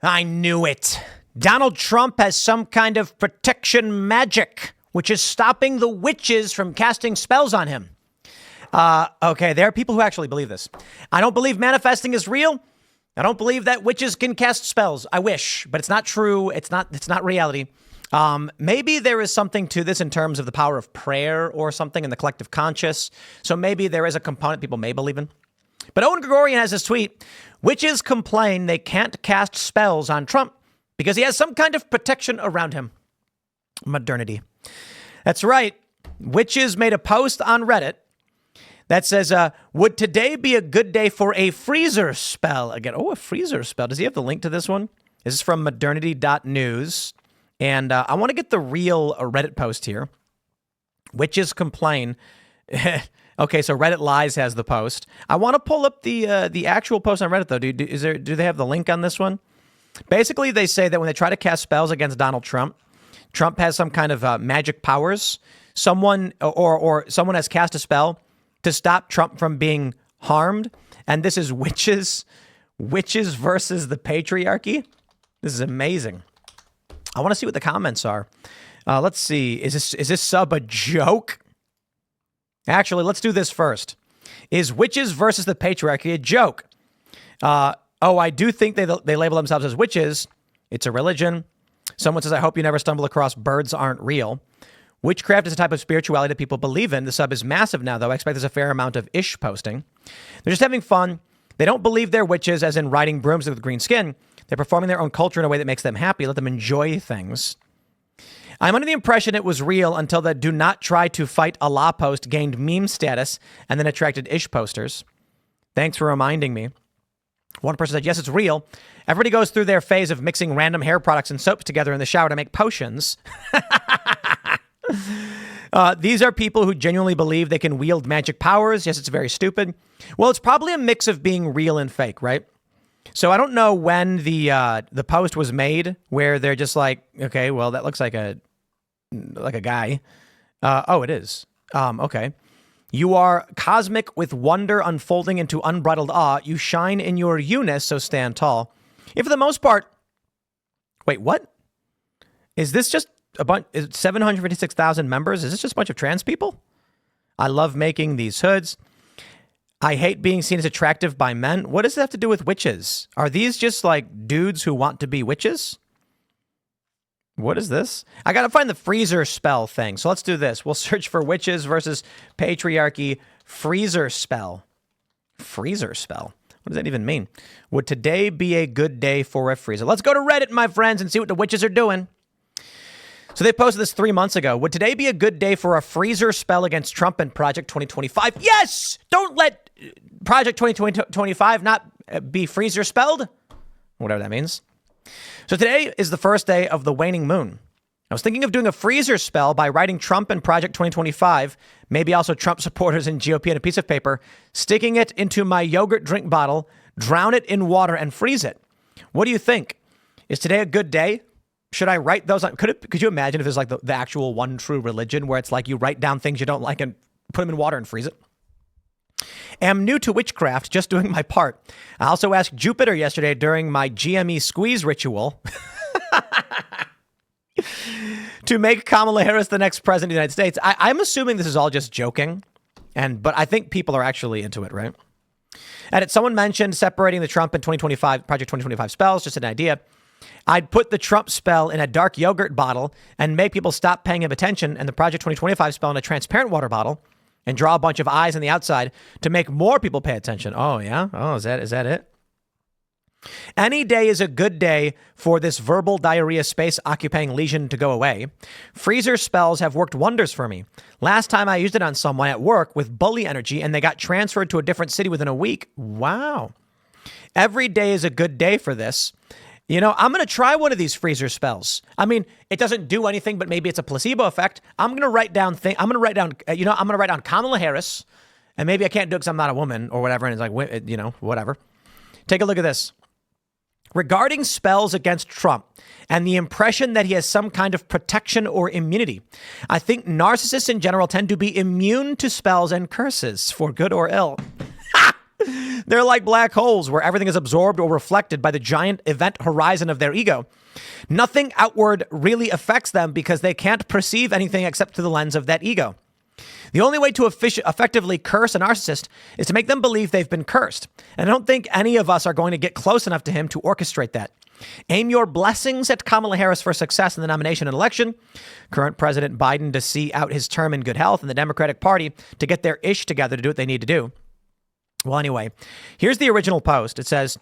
I knew it. Donald Trump has some kind of protection magic, which is stopping the witches from casting spells on him. Okay, there are people who actually believe this. I don't believe manifesting is real. I don't believe that witches can cast spells. I wish, but it's not true. It's not reality. Maybe there is something to this in terms of the power of prayer or something in the collective conscious. So maybe there is a component people may believe in. But Owen Gregorian has this tweet. Witches complain they can't cast spells on Trump because he has some kind of protection around him. Modernity. That's right. Witches made a post on Reddit that says, would today be a good day for a freezer spell? Again, a freezer spell. Does he have the link to this one? This is from modernity.news. And I want to get the real Reddit post here. Witches complain. Okay, so Reddit Lies has the post. I want to pull up the actual post on Reddit, though. Do they have the link on this one? Basically, they say that when they try to cast spells against Donald Trump, Trump has some kind of magic powers. Someone or someone has cast a spell to stop Trump from being harmed. And this is witches versus the patriarchy. This is amazing. I want to see what the comments are. Let's see. Is this sub a joke? Actually, let's do this first. Is witches versus the patriarchy a joke? I do think they label themselves as witches. It's a religion. Someone says, I hope you never stumble across birds aren't real. Witchcraft is a type of spirituality that people believe in. The sub is massive now, though. I expect there's a fair amount of ish posting. They're just having fun. They don't believe they're witches, as in riding brooms with green skin. They're performing their own culture in a way that makes them happy. Let them enjoy things. I'm under the impression it was real until the do not try to fight Allah post gained meme status and then attracted ish posters. Thanks for reminding me. One person said, yes, it's real. Everybody goes through their phase of mixing random hair products and soaps together in the shower to make potions. These are people who genuinely believe they can wield magic powers. Yes, it's very stupid. Well, it's probably a mix of being real and fake, right? So I don't know when the post was made where they're just like, okay, well, that looks like a guy. It is. Okay. You are cosmic with wonder unfolding into unbridled awe. You shine in your you-ness, so stand tall. If for the most part, wait, what? Is this just a bunch, 756,000 members? Is this just a bunch of trans people? I love making these hoods. I hate being seen as attractive by men. What does that have to do with witches? Are these just like dudes who want to be witches? What is this? I got to find the freezer spell thing. So let's do this. We'll search for witches versus patriarchy freezer spell. Freezer spell. What does that even mean? Would today be a good day for a freezer? Let's go to Reddit, my friends, and see what the witches are doing. So they posted this 3 months ago. Would today be a good day for a freezer spell against Trump and Project 2025? Yes! Don't let Project 2025 not be freezer spelled. Whatever that means. So today is the first day of the waning moon. I was thinking of doing a freezer spell by writing Trump and Project 2025, maybe also Trump supporters and GOP on a piece of paper, sticking it into my yogurt drink bottle, drown it in water, and freeze it. What do you think? Is today a good day? Should I write those on? Could you imagine if it's like the actual one true religion where it's like you write down things you don't like and put them in water and freeze it? Am new to witchcraft, just doing my part. I also asked Jupiter yesterday during my GME squeeze ritual to make Kamala Harris the next president of the United States. I'm assuming this is all just joking, but I think people are actually into it, right? And someone mentioned separating the Trump and 2025 Project 2025 spells, just an idea. I'd put the Trump spell in a dark yogurt bottle and make people stop paying him attention, and the Project 2025 spell in a transparent water bottle, and draw a bunch of eyes on the outside to make more people pay attention. Oh, yeah? Oh, is that it? Any day is a good day for this verbal diarrhea space occupying lesion to go away. Freezer spells have worked wonders for me. Last time I used it on someone at work with bully energy and they got transferred to a different city within a week. Wow. Every day is a good day for this. You know, I'm going to try one of these freezer spells. I mean, it doesn't do anything, but maybe it's a placebo effect. I'm going to write down Kamala Harris, and maybe I can't do it because I'm not a woman or whatever. And it's like, whatever. Take a look at this. Regarding spells against Trump and the impression that he has some kind of protection or immunity, I think narcissists in general tend to be immune to spells and curses for good or ill. They're like black holes where everything is absorbed or reflected by the giant event horizon of their ego. Nothing outward really affects them because they can't perceive anything except through the lens of that ego. The only way to effectively curse a narcissist is to make them believe they've been cursed. And I don't think any of us are going to get close enough to him to orchestrate that. Aim your blessings at Kamala Harris for success in the nomination and election. Current President Biden to see out his term in good health, and the Democratic Party to get their ish together to do what they need to do. Well, anyway, here's the original post. It says,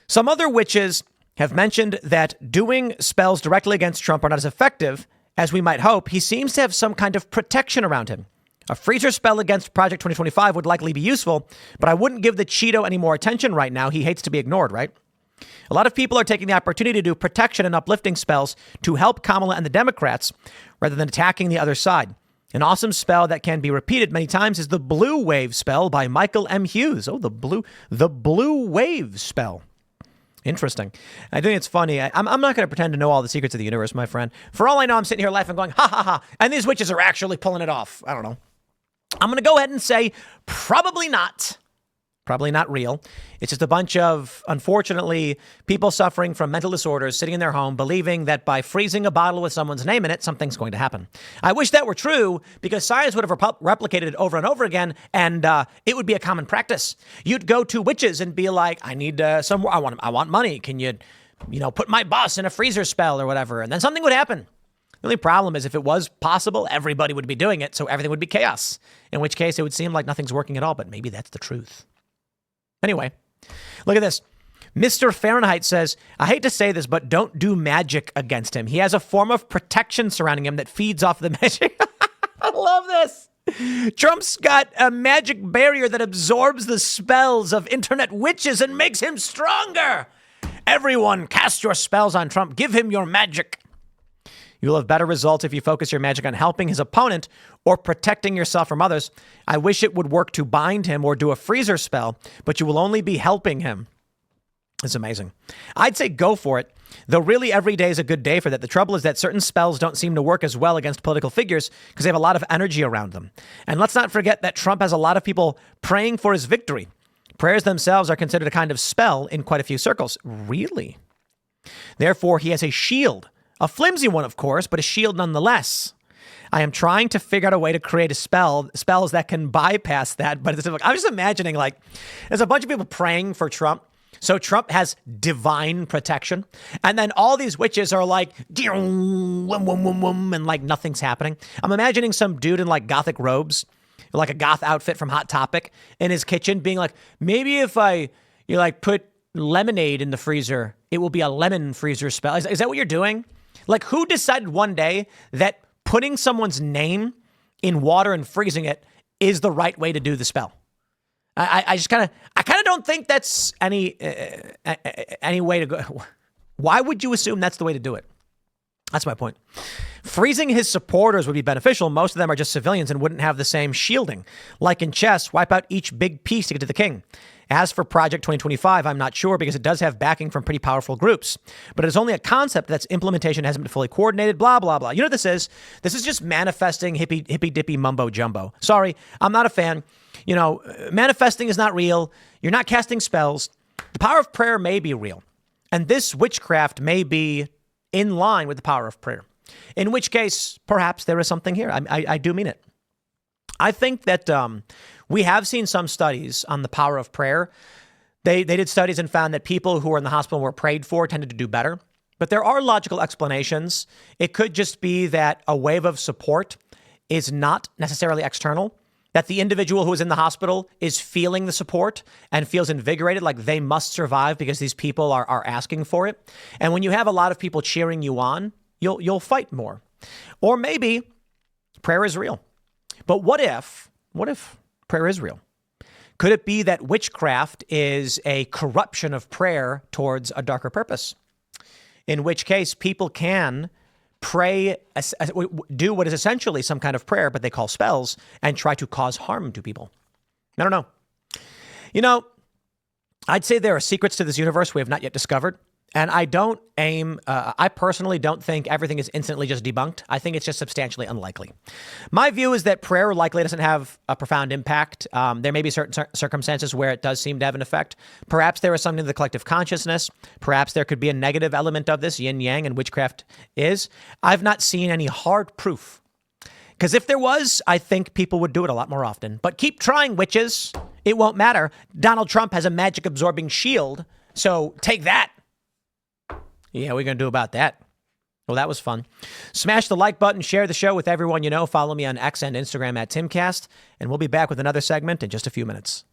some other witches have mentioned that doing spells directly against Trump are not as effective as we might hope. He seems to have some kind of protection around him. A freezer spell against Project 2025 would likely be useful, but I wouldn't give the Cheeto any more attention right now. He hates to be ignored, right? A lot of people are taking the opportunity to do protection and uplifting spells to help Kamala and the Democrats rather than attacking the other side. An awesome spell that can be repeated many times is the Blue Wave spell by Michael M. Hughes. Oh, the Blue Wave spell. Interesting. I think it's funny. I'm not going to pretend to know all the secrets of the universe, my friend. For all I know, I'm sitting here laughing going, ha, ha, ha. And these witches are actually pulling it off. I don't know. I'm going to go ahead and say probably not. Probably not real. It's just a bunch of, unfortunately, people suffering from mental disorders sitting in their home believing that by freezing a bottle with someone's name in it, something's going to happen. I wish that were true because science would have replicated it over and over again, and it would be a common practice. You'd go to witches and be like, I need some, I want money. Can you put my boss in a freezer spell or whatever? And then something would happen. The only problem is if it was possible, everybody would be doing it, so everything would be chaos, in which case it would seem like nothing's working at all, but maybe that's the truth. Anyway, look at this. Mr. Fahrenheit says, I hate to say this, but don't do magic against him. He has a form of protection surrounding him that feeds off the magic. I love this. Trump's got a magic barrier that absorbs the spells of internet witches and makes him stronger. Everyone, cast your spells on Trump. Give him your magic. You'll have better results if you focus your magic on helping his opponent or protecting yourself from others. I wish it would work to bind him or do a freezer spell, but you will only be helping him. It's amazing. I'd say go for it, though really every day is a good day for that. The trouble is that certain spells don't seem to work as well against political figures because they have a lot of energy around them. And let's not forget that Trump has a lot of people praying for his victory. Prayers themselves are considered a kind of spell in quite a few circles. Really? Therefore, he has a shield. A flimsy one, of course, but a shield nonetheless. I am trying to figure out a way to create spells that can bypass that. But I'm just imagining there's a bunch of people praying for Trump. So Trump has divine protection. And then all these witches are like, and nothing's happening. I'm imagining some dude in gothic robes, like a goth outfit from Hot Topic in his kitchen being like, maybe if you put lemonade in the freezer, it will be a lemon freezer spell. Is that what you're doing? Who decided one day that putting someone's name in water and freezing it is the right way to do the spell? I kind of don't think that's any way to go. Why would you assume that's the way to do it? That's my point. Freezing his supporters would be beneficial. Most of them are just civilians and wouldn't have the same shielding. Like in chess, wipe out each big piece to get to the king. As for Project 2025, I'm not sure because it does have backing from pretty powerful groups. But it is only a concept that's implementation hasn't been fully coordinated, blah, blah, blah. You know what this is? This is just manifesting hippy-dippy mumbo-jumbo. Sorry, I'm not a fan. Manifesting is not real. You're not casting spells. The power of prayer may be real. And this witchcraft may be in line with the power of prayer. In which case, perhaps there is something here. I do mean it. I think that we have seen some studies on the power of prayer. They did studies and found that people who were in the hospital and were prayed for tended to do better. But there are logical explanations. It could just be that a wave of support is not necessarily external, that the individual who is in the hospital is feeling the support and feels invigorated, like they must survive because these people are asking for it. And when you have a lot of people cheering you on, you'll fight more. Or maybe prayer is real. But what if prayer is real? Could it be that witchcraft is a corruption of prayer towards a darker purpose? In which case people can pray, do what is essentially some kind of prayer, but they call spells, and try to cause harm to people. I don't know. I'd say there are secrets to this universe we have not yet discovered. And I personally don't think everything is instantly just debunked. I think it's just substantially unlikely. My view is that prayer likely doesn't have a profound impact. There may be certain circumstances where it does seem to have an effect. Perhaps there is something to the collective consciousness. Perhaps there could be a negative element of this, yin yang, and witchcraft is. I've not seen any hard proof. Because if there was, I think people would do it a lot more often. But keep trying, witches. It won't matter. Donald Trump has a magic absorbing shield. So take that. Yeah, what are we going to do about that? Well, that was fun. Smash the like button, share the show with everyone you know. Follow me on X and Instagram at Timcast, and we'll be back with another segment in just a few minutes.